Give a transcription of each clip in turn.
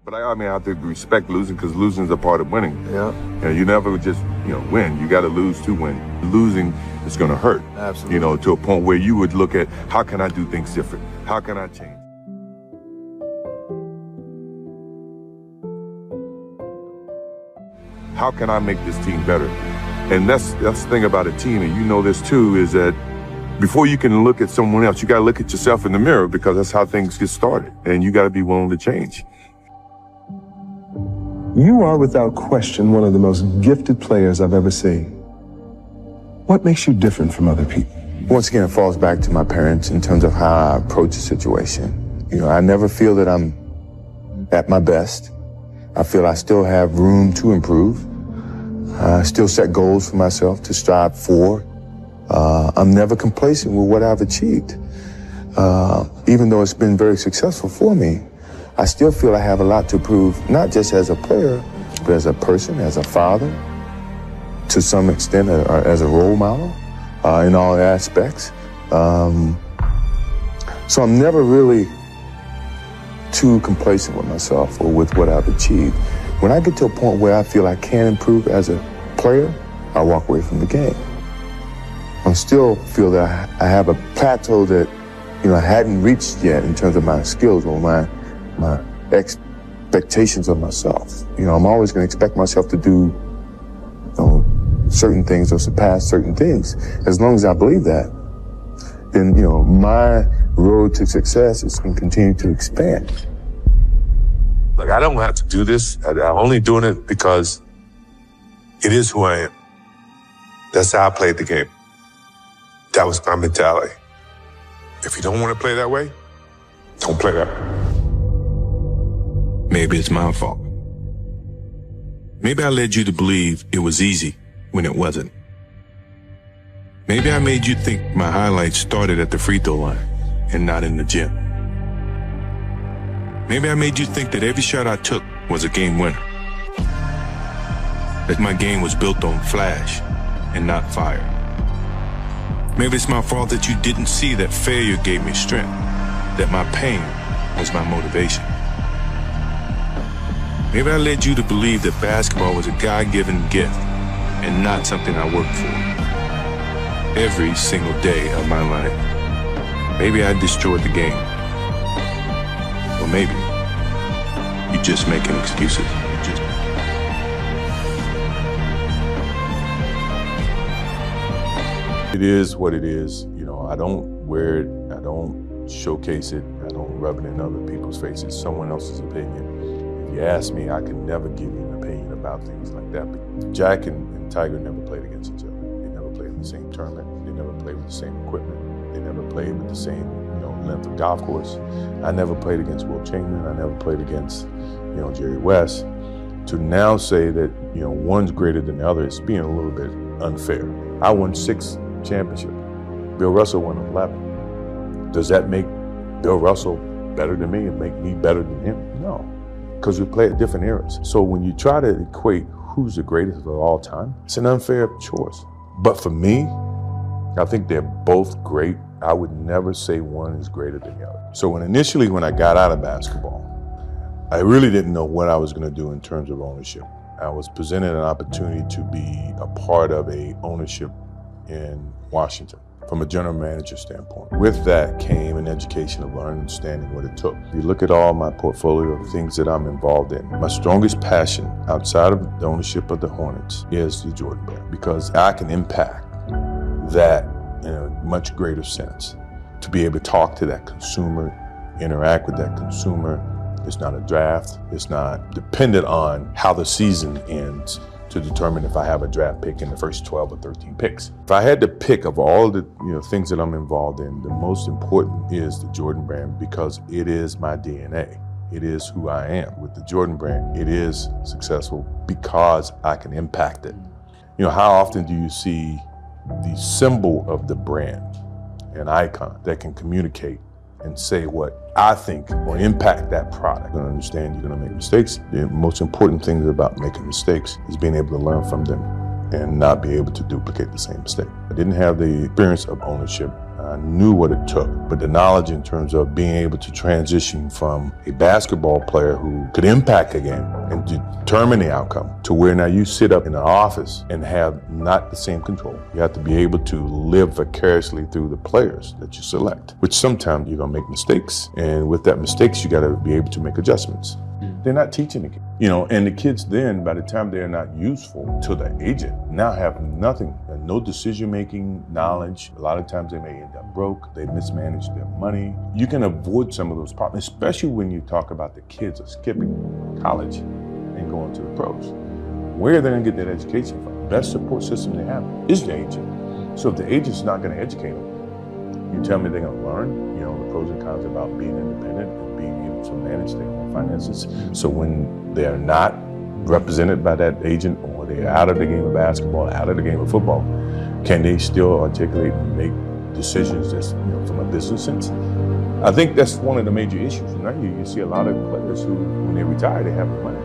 But I mean, I have to respect losing because losing is a part of winning. Yeah. You never just, win. You got to lose to win. Losing is going to hurt. Absolutely. To a point where you would look at, how can I do things different? How can I change? How can I make this team better? And that's the thing about a team, and you know this too, is that before you can look at someone else, you got to look at yourself in the mirror, because that's how things get started. And you got to be willing to change. You are without question one of the most gifted players I've ever seen. What makes you different from other people? Once again, it falls back to my parents in terms of how I approach a situation. I never feel that I'm at my best. I feel I still have room to improve. I still set goals for myself to strive for. I'm never complacent with what I've achieved. Even though it's been very successful for me, I still feel I have a lot to prove, not just as a player, but as a person, as a father, to some extent as a role model in all aspects. So I'm never really too complacent with myself or with what I've achieved. When I get to a point where I feel I can improve as a player, I walk away from the game. I still feel that I have a plateau that I hadn't reached yet in terms of my skills or my expectations of myself. I'm always going to expect myself to do certain things or surpass certain things. As long as I believe that, then my road to success is going to continue to expand. Like, I don't have to do this. I'm only doing it because it is who I am. That's how I played the game. That was my mentality. If you don't want to play that way, don't play that way. Maybe it's my fault. Maybe I led you to believe it was easy when it wasn't. Maybe I made you think my highlights started at the free throw line and not in the gym. Maybe I made you think that every shot I took was a game winner. That my game was built on flash and not fire. Maybe it's my fault that you didn't see that failure gave me strength, that my pain was my motivation. Maybe I led you to believe that basketball was a God-given gift and not something I worked for every single day of my life. Maybe I destroyed the game. Or maybe you're just making excuses. It is what it is. I don't wear it. I don't showcase it. I don't rub it in other people's faces. Someone else's opinion. If you ask me, I can never give you an opinion about things like that. But Jack and Tiger never played against each other. They never played in the same tournament. They never played with the same equipment. They never played with the same, length of golf course. I never played against Will Chamberlain. I never played against, Jerry West. To now say that, one's greater than the other is being a little bit unfair. I won 6 championships. Bill Russell won 11. Does that make Bill Russell better than me and make me better than him? No, because we play at different eras. So when you try to equate who's the greatest of all time, it's an unfair choice. But for me, I think they're both great. I would never say one is greater than the other. So initially when I got out of basketball, I really didn't know what I was going to do in terms of ownership. I was presented an opportunity to be a part of a ownership in Washington from a general manager standpoint. With that came an education of understanding what it took. If you look at all my portfolio of things that I'm involved in, my strongest passion outside of the ownership of the Hornets is the Jordan brand, because I can impact that in a much greater sense. To be able to talk to that consumer, interact with that consumer. It's not a draft. It's not dependent on how the season ends to determine if I have a draft pick in the first 12 or 13 picks. If I had to pick of all the things that I'm involved in, the most important is the Jordan brand, because it is my DNA. It is who I am. With the Jordan brand, it is successful because I can impact it. How often do you see the symbol of the brand, an icon that can communicate and say what I think or impact that product? You're gonna understand you're gonna make mistakes. The most important thing about making mistakes is being able to learn from them and not be able to duplicate the same mistake. I didn't have the experience of ownership. I I knew what it took, but the knowledge in terms of being able to transition from a basketball player who could impact a game and determine the outcome to where now you sit up in an office and have not the same control. You have to be able to live vicariously through the players that you select, which sometimes you're gonna make mistakes. And with that mistakes, you gotta be able to make adjustments. They're not teaching the kids, and the kids then, by the time they're not useful to the agent, now have nothing, no decision-making knowledge. A lot of times they may end up broke, they mismanage their money. You can avoid some of those problems, especially when you talk about the kids are skipping college and going to the pros. Where are they gonna get that education from? The best support system they have is the agent. So if the agent's not gonna educate them, you tell me they're gonna learn, the pros and cons about being independent and being able to manage their own finances. So when they're not represented by that agent, or they're out of the game of basketball, out of the game of football, can they still articulate and make decisions that's, from a business sense? I think that's one of the major issues. You see a lot of players who, when they retire, they have the money.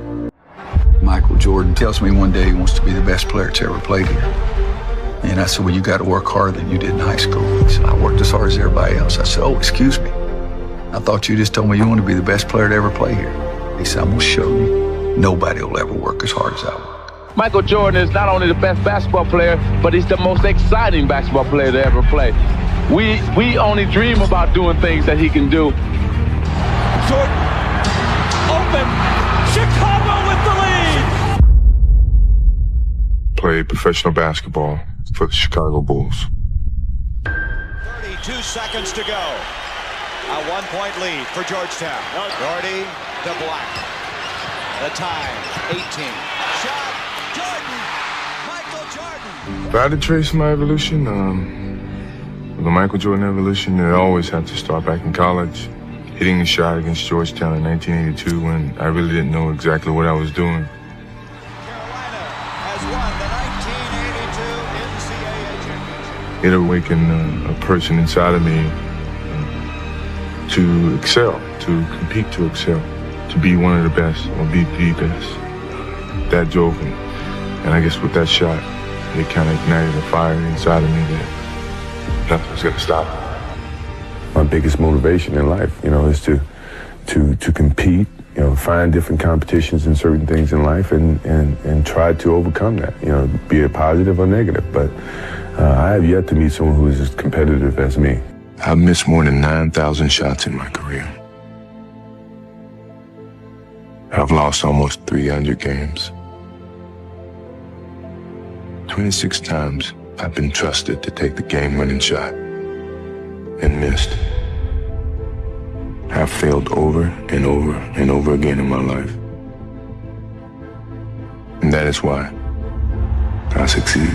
Michael Jordan tells me one day he wants to be the best player to ever play here. And I said, well, you got to work harder than you did in high school. He said, I worked as hard as everybody else. I said, oh, excuse me. I thought you just told me you want to be the best player to ever play here. He said, I'm going to show you. Nobody will ever work as hard as I work. Michael Jordan is not only the best basketball player, but he's the most exciting basketball player to ever play. We only dream about doing things that he can do. Jordan, open, Chicago with the lead. Played professional basketball for the Chicago Bulls. 32 seconds to go. A 1-point lead for Georgetown. Doherty to Black. The time, 18. Shot, Jordan, Michael Jordan. If I had to trace my evolution, the Michael Jordan evolution, it always had to start back in college. Hitting the shot against Georgetown in 1982 when I really didn't know exactly what I was doing. Carolina has won the 1982 NCAA championship. It awakened a person inside of me to excel, to compete, to excel, to be one of the best, or be the best. That drove me. And I guess with that shot, it kind of ignited a fire inside of me that nothing was gonna stop. My biggest motivation in life, is to compete, find different competitions in certain things in life and try to overcome that, be it positive or negative. But I have yet to meet someone who is as competitive as me. I've missed more than 9,000 shots in my career. I've lost almost 300 games. 26 times I've been trusted to take the game-winning shot and missed. I've failed over and over and over again in my life. And that is why I succeed.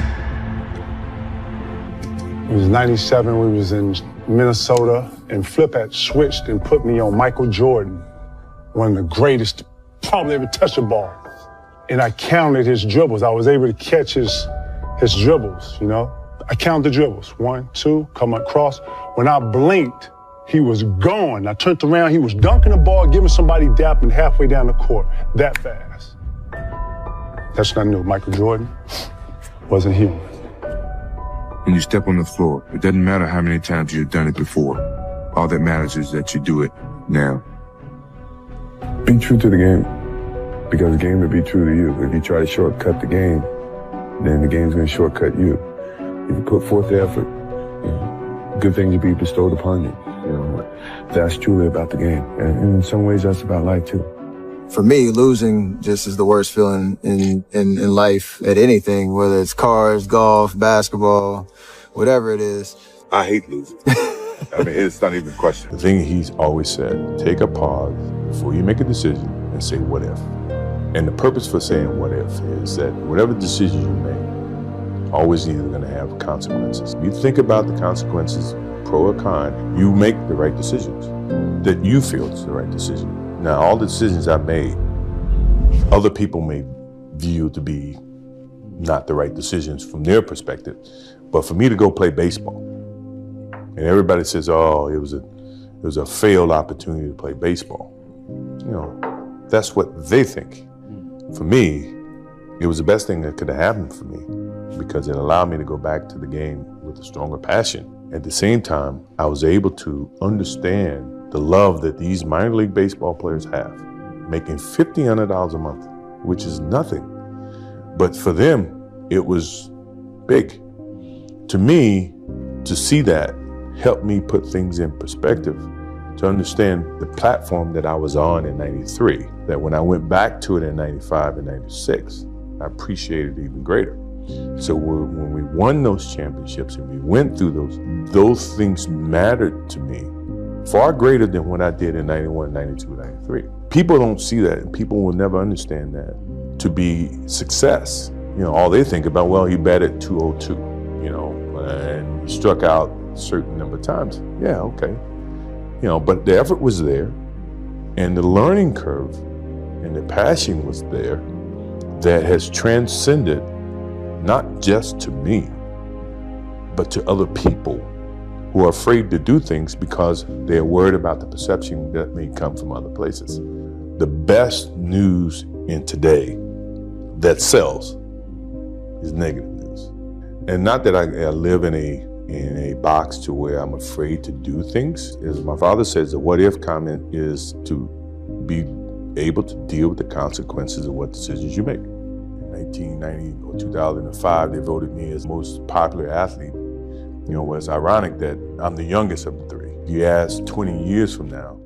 It was 97, we was in Minnesota, and Flip had switched and put me on Michael Jordan, one of the greatest to probably ever touch a ball. And I counted his dribbles. I was able to catch his dribbles, I counted the dribbles. 1, 2, come across. When I blinked, he was gone. I turned around, he was dunking the ball, giving somebody dapping halfway down the court, that fast. That's what I knew. Michael Jordan wasn't human. When you step on the floor, it doesn't matter how many times you've done it before. All that matters is that you do it now. Be true to the game, because the game will be true to you. If you try to shortcut the game, then the game's going to shortcut you. If you put forth the effort, good things will be bestowed upon you. That's truly about the game. And in some ways, that's about life too. For me, losing just is the worst feeling in life at anything, whether it's cars, golf, basketball, whatever it is. I hate losing. It's not even a question. The thing he's always said, take a pause before you make a decision and say, what if? And the purpose for saying what if is that whatever decision you make, always either going to have consequences. You think about the consequences, pro or con, you make the right decisions that you feel is the right decision. Now, all the decisions I've made, other people may view to be not the right decisions from their perspective. But for me to go play baseball, and everybody says, oh, it was a failed opportunity to play baseball. That's what they think. For me, it was the best thing that could have happened for me, because it allowed me to go back to the game with a stronger passion At the same time, I was able to understand the love that these minor league baseball players have, making $1,500 a month, which is nothing. But for them, it was big. To me, to see that helped me put things in perspective, to understand the platform that I was on in 93, that when I went back to it in 95 and 96, I appreciated it even greater. So when we won those championships and we went through those things mattered to me far greater than what I did in 91, 92, 93. People don't see that, and people will never understand that to be success. All they think about, well, he batted 202, and he struck out a certain number of times. Yeah, okay. But the effort was there, and the learning curve and the passion was there that has transcended not just to me, but to other people who are afraid to do things because they're worried about the perception that may come from other places. The best news in today that sells is negative news. And not that I live in a box to where I'm afraid to do things. As my father says, the what if comment is to be able to deal with the consequences of what decisions you make. In 1990 or 2005, they voted me as the most popular athlete. It's ironic that I'm the youngest of the three. You ask 20 years from now,